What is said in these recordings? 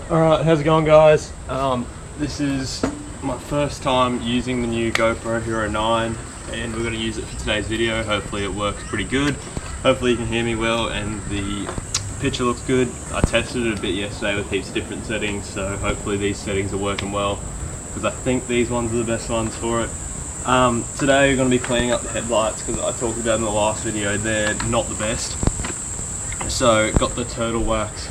Alright, how's it going, guys? This is my first time using the new GoPro Hero 9 and we're going to use it for today's video. Hopefully it works pretty good. Hopefully you can hear me well and the picture looks good. I tested it a bit yesterday with heaps of different settings, so hopefully these settings are working well because I think these ones are the best ones for it. Today we're going to be cleaning up the headlights because I talked about in the last video they're not the best. So got the Turtle Wax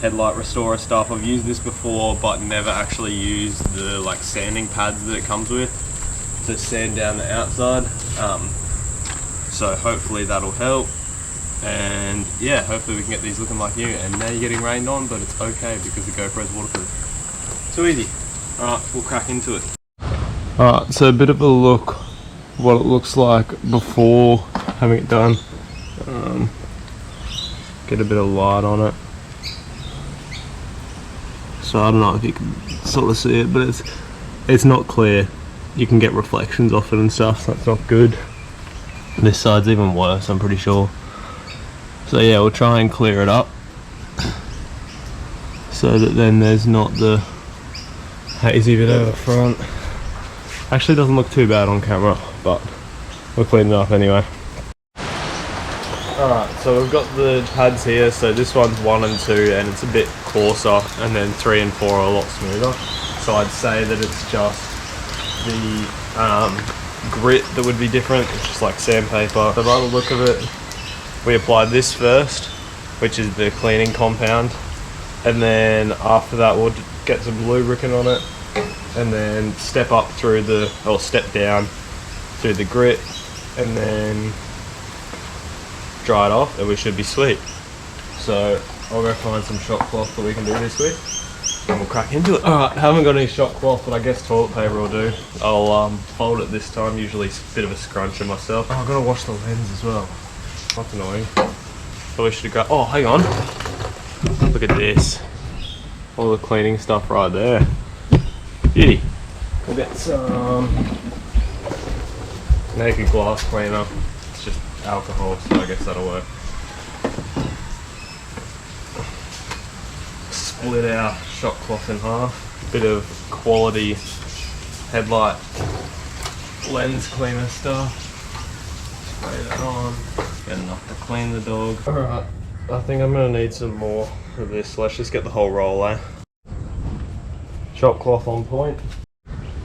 headlight restorer stuff. I've used this before but never actually used the like sanding pads that it comes with to sand down the outside. So hopefully that'll help, and yeah, hopefully we can get these looking like new. And now you're getting rained on, but it's okay because the GoPro's waterproof. Too easy. Alright, we'll crack into it. Alright, so a bit of a look what it looks like before having it done. Get a bit of light on it. So I don't know if you can sort of see it, but it's not clear. You can get reflections off it and stuff, so that's not good. This side's even worse, I'm pretty sure. So yeah, we'll try and clear it up so that then there's not the hazy bit over front. Actually doesn't look too bad on camera, but we'll clean it up anyway. Alright, so we've got the pads here. So this one's 1 and 2 and it's a bit coarser, and then 3 and 4 are a lot smoother. So I'd say that it's just the grit that would be different. It's just like sandpaper. So by the look of it, we applied this first, which is the cleaning compound, and then after that we'll get some lubricant on it and then step up through the, or step down through the grit and then dry it off and we should be sweet. So I'll go find some shop cloth that we can do this with and we'll crack into it. Alright, haven't got any shop cloth, but I guess toilet paper will do. I'll fold it this time, usually it's a bit of a scruncher myself. Oh, I've got to wash the lens as well. That's annoying. Probably should have got, oh hang on. Look at this. All the cleaning stuff right there. Beauty. We'll get some naked glass cleaner. It's just alcohol, so I guess that'll work. Split our shot cloth in half. Bit of quality headlight lens cleaner stuff. Spray that on. Get enough to clean the dog. Alright, I think I'm going to need some more of this. Let's just get the whole roll, eh? Shop cloth on point.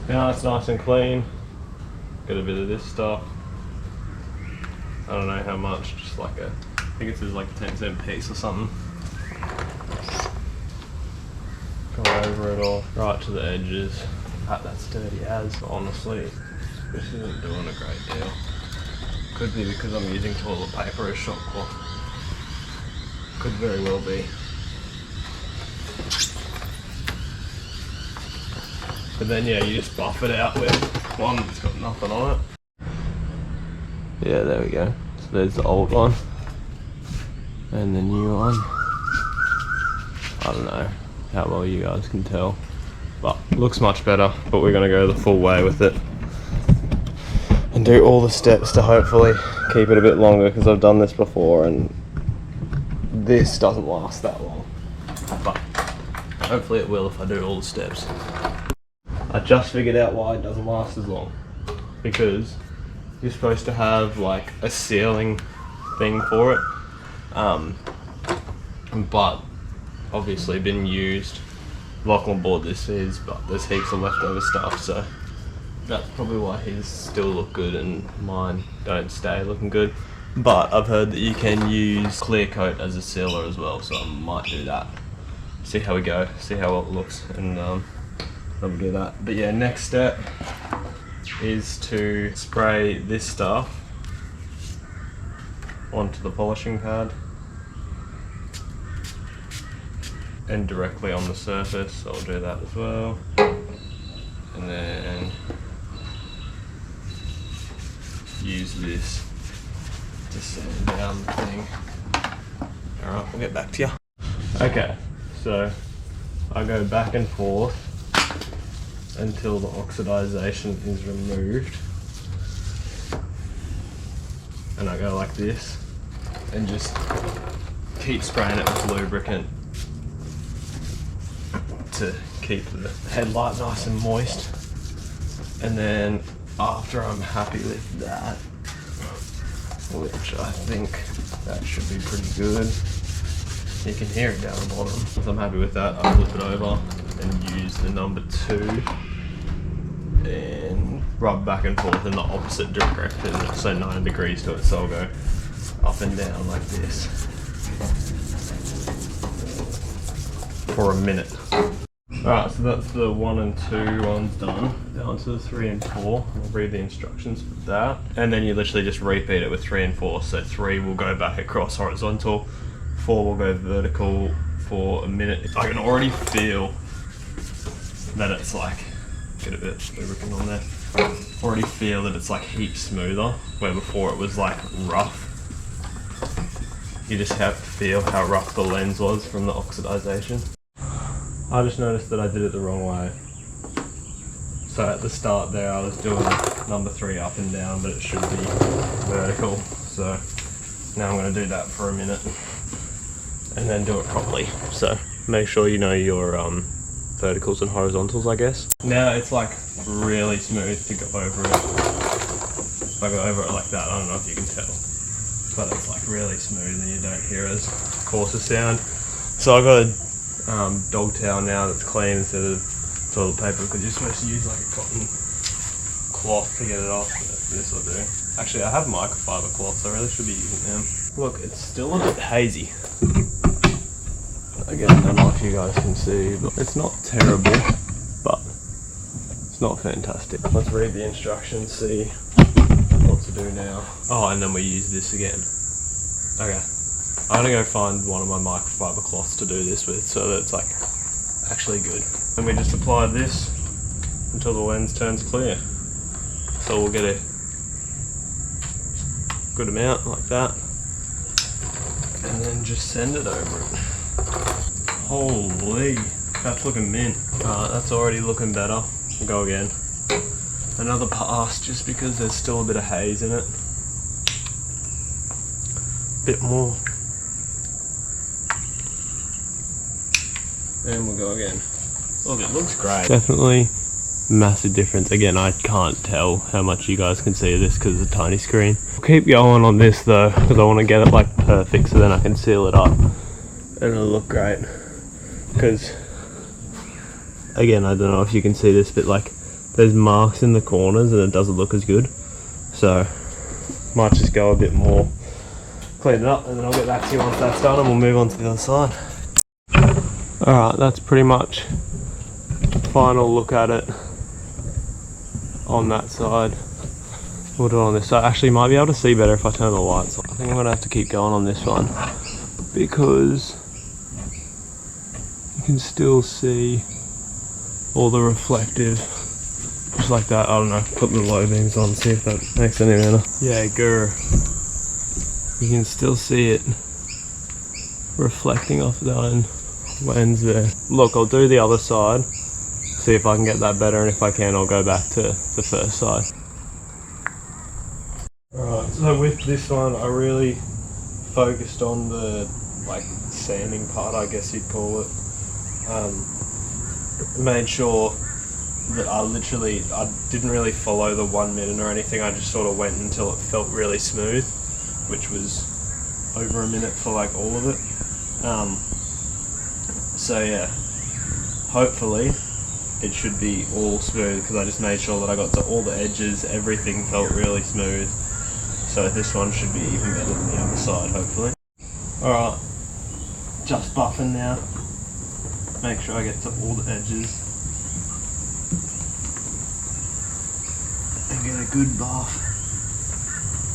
Now it's nice and clean. Got a bit of this stuff. I don't know how much, just like a, I think it says like a 10-cent piece or something. Go over it all, right to the edges. That's dirty as, honestly. This isn't doing a great deal. Could be because I'm using toilet paper as shop cloth. Could very well be. But then yeah, you just buff it out with one that's got nothing on it. Yeah, there we go. So there's the old one. And the new one. I don't know how well you guys can tell. But looks much better, but we're gonna go the full way with it. And do all the steps to hopefully keep it a bit longer, because I've done this before and this doesn't last that long. But hopefully it will if I do all the steps. I just figured out why it doesn't last as long. Because you're supposed to have like a sealing thing for it. But obviously been used. Lachlan bought this for his, but there's heaps of leftover stuff, so that's probably why his still look good and mine don't stay looking good. But I've heard that you can use clear coat as a sealer as well, so I might do that. See how we go, see how well it looks, and we'll do that. But yeah, next step is to spray this stuff onto the polishing pad and directly on the surface, so I'll do that as well. And then use this to sand down the thing. Alright, we'll get back to you. Okay, so I go back and forth until the oxidization is removed. And I go like this and just keep spraying it with lubricant to keep the headlight nice and moist. And then after I'm happy with that, which I think that should be pretty good. You can hear it down the bottom. Once I'm happy with that, I flip it over and use the number 2 and rub back and forth in the opposite direction, so 90 degrees to it. So I'll go up and down like this for a minute. Alright, so that's the 1 and 2 ones done. Down to the 3 and 4. I'll read the instructions for that. And then you literally just repeat it with 3 and 4. So 3 will go back across horizontal, 4 will go vertical for a minute. I can already feel that it's like, get a bit of lubricant on there. Already feel that it's like heaps smoother, where before it was like rough. You just have to feel how rough the lens was from the oxidization. I just noticed that I did it the wrong way. So at the start there I was doing number 3 up and down, but it should be vertical. So now I'm going to do that for a minute and then do it properly. So make sure you know your verticals and horizontals, I guess. Now it's like really smooth to go over it. If I go over it like that, I don't know if you can tell, but it's like really smooth and you don't hear as coarse a sound. So I've got a dog towel now that's clean instead of toilet paper, because you're supposed to use like a cotton cloth to get it off. This will do. Actually, I have microfiber cloths, so I really should be using them. Look, it's still a bit hazy. Again, I don't know if you guys can see, but it's not terrible, but it's not fantastic. Let's read the instructions, see what to do now. Oh, and then we use this again. Okay. I'm gonna go find one of my microfiber cloths to do this with, so that it's like actually good. And we just apply this until the lens turns clear. So we'll get a good amount like that, and then just send it over it. Holy, that's looking mint. That's already looking better. We'll go again. Another pass, just because there's still a bit of haze in it. Bit more. And we'll go again. Look, it looks great. Definitely massive difference. Again, I can't tell how much you guys can see of this because it's a tiny screen. I'll keep going on this though, because I want to get it like perfect so then I can seal it up and it'll look great. Because again, I don't know if you can see this, but like there's marks in the corners and it doesn't look as good. So might just go a bit more, clean it up, and then I'll get back to you once that's done and we'll move on to the other side. Alright, that's pretty much final look at it on that side. We'll do it on this side. Actually, might be able to see better if I turn the lights on. I think I'm going to have to keep going on this one because you can still see all the reflective, just like that. I don't know, put the low beams on, see if that makes any better. Yeah, grr. You can still see it reflecting off the own lens there. Look, I'll do the other side, see if I can get that better, and if I can, I'll go back to the first side. Alright, so with this one, I really focused on the like sanding part, I guess you'd call it. Made sure that I didn't really follow the 1 minute or anything. I just sort of went until it felt really smooth, which was over a minute for like all of it. So yeah, hopefully it should be all smooth, because I just made sure that I got to all the edges, everything felt really smooth. So this one should be even better than the other side, hopefully. Alright, just buffing now. Make sure I get to all the edges and get a good buff,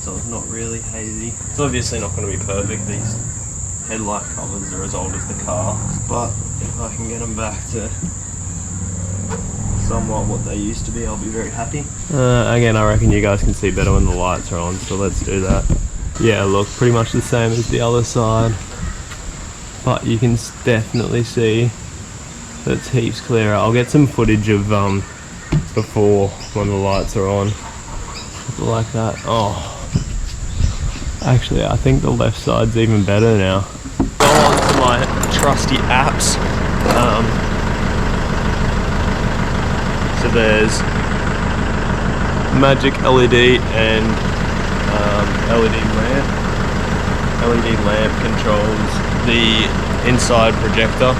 so it's not really hazy. It's obviously not going to be perfect. These headlight covers are as old as the car, but if I can get them back to somewhat what they used to be, I'll be very happy. Again, I reckon you guys can see better when the lights are on, so let's do that. Yeah, look, pretty much the same as the other side, but you can definitely see that it's heaps clearer. I'll get some footage of before when the lights are on, like that. Oh, actually I think the left side's even better now. Go on to my trusty apps, So there's magic LED and LED lamp. LED lamp controls the inside projector.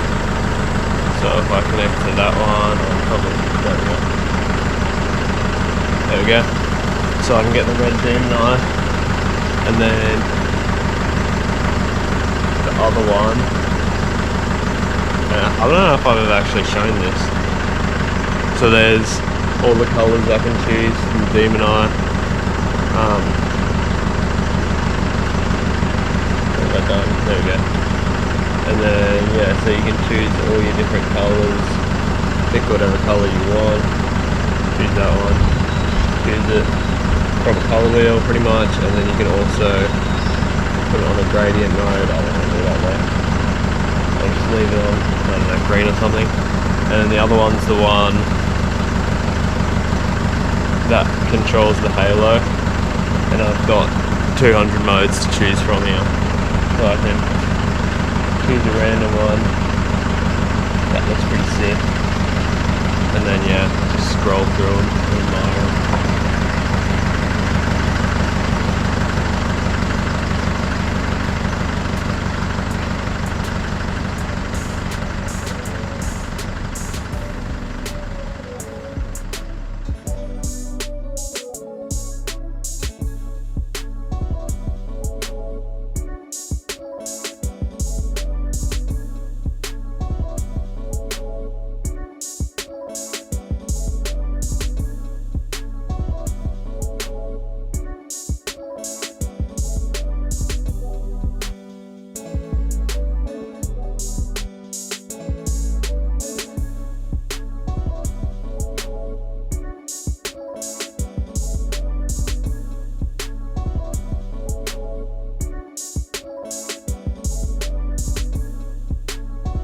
So if I connect to that one, I'll probably, there we go. So I can get the red zoom knife, and then the other one. I don't know if I've ever actually shown this. So there's all the colours I can choose from the Demon Eye. There we go. And then yeah, so you can choose all your different colours, pick whatever colour you want, choose that one, choose it from a colour wheel pretty much, and then you can also put it on a gradient mode. I don't want to do that way. I'll just leave it on, I don't know, green or something. And then the other one's the one that controls the halo, and I've got 200 modes to choose from here. So I can choose a random one. That looks pretty sick. And then yeah, just scroll through them and admire them.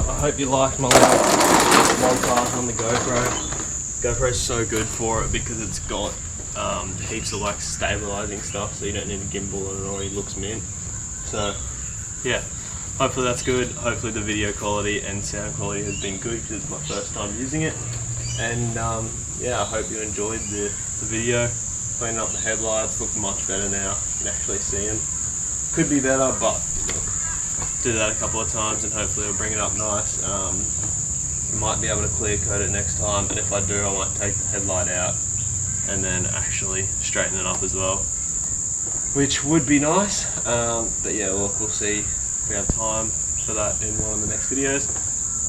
I hope you liked my little montage on the GoPro. GoPro is so good for it because it's got heaps of like stabilizing stuff, so you don't need a gimbal and it already looks mint. So yeah, hopefully that's good. Hopefully the video quality and sound quality has been good because it's my first time using it. And yeah, I hope you enjoyed the video. Cleaning up the headlights, look much better now. You can actually see them. Could be better, but do that a couple of times and hopefully it'll bring it up nice. Might be able to clear coat it next time, and if I do I might take the headlight out and then actually straighten it up as well, which would be nice. But yeah, look, we'll see if we have time for that in one of the next videos.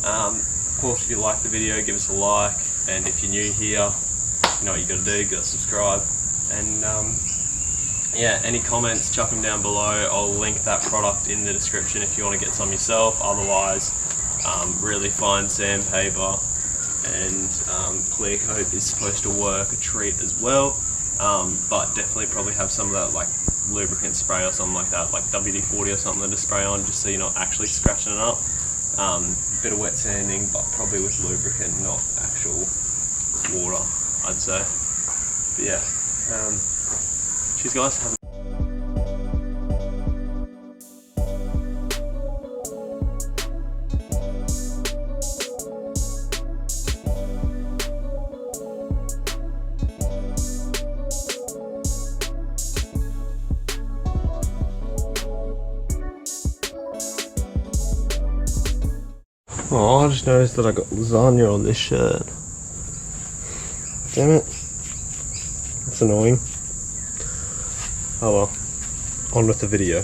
Of course, if you like the video, give us a like, and if you're new here, you know what you gotta do, you gotta subscribe. And yeah, any comments, chuck them down below. I'll link that product in the description if you want to get some yourself. Otherwise, really fine sandpaper and clear coat is supposed to work a treat as well. But definitely probably have some of that like lubricant spray or something like that, like WD-40 or something to spray on, just so you're not actually scratching it up. Bit of wet sanding, but probably with lubricant, not actual water, I'd say. But yeah. Cheers guys. Oh, I just noticed that I got lasagna on this shirt. Damn it. That's annoying. Oh well. On with the video.